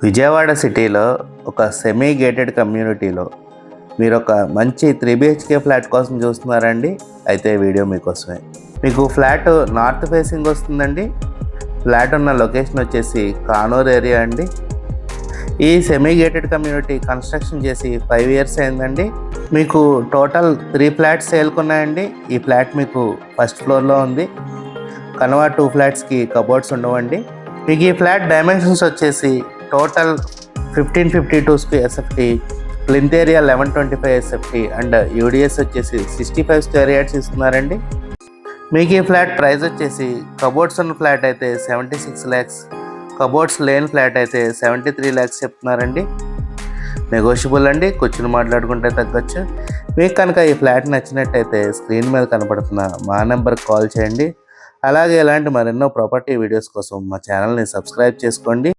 విజయవాడ సిటీలో ఒక semi gated కమ్యూనిటీలో మీరు ఒక మంచి 3 BHK ఫ్లాట్ కోసం చూస్తున్నారండి. అయితే వీడియో మీకోసమే. మీకు ఫ్లాట్ నార్త్ ఫేసింగ్ వస్తుందండి. ఫ్లాట్ ఉన్న లొకేషన్ వచ్చేసి కానూర్ ఏరియా అండి. ఈ సెమీ గేటెడ్ కమ్యూనిటీ కన్స్ట్రక్షన్ చేసి 5 ఇయర్స్ అయిందండి. మీకు టోటల్ 3 ఫ్లాట్స్ సేల్కున్నాయండి. ఈ ఫ్లాట్ మీకు ఫస్ట్ ఫ్లోర్లో ఉంది. కనవా 2 ఫ్లాట్స్కి కబోర్డ్స్ ఉండవండి. మీకు ఈ ఫ్లాట్ డైమెన్షన్స్ వచ్చేసి total 1552 square SFT, plinth area 1125 SFT and UDS వచ్చేసి 65 స్క్వేర్ యార్డ్స్ ఇస్తున్నారండి. మీకు ఈ ఫ్లాట్ ప్రైస్ వచ్చేసి కబోర్డ్స్ ఉన్న ఫ్లాట్ అయితే 76 lakhs, కబోర్డ్స్ లేని ఫ్లాట్ అయితే 73 lakhs చెప్తున్నారండి. నెగోషియబుల్ అండి, కూర్చుని మాట్లాడుకుంటే తగ్గొచ్చు. మీకు కనుక ఈ ఫ్లాట్ నచ్చినట్టయితే స్క్రీన్ మీద కనపడుతున్న మా నెంబర్కి కాల్ చేయండి. అలాగే ఇలాంటి మరెన్నో ప్రాపర్టీ వీడియోస్ కోసం మా ఛానల్ని సబ్స్క్రైబ్ చేసుకోండి.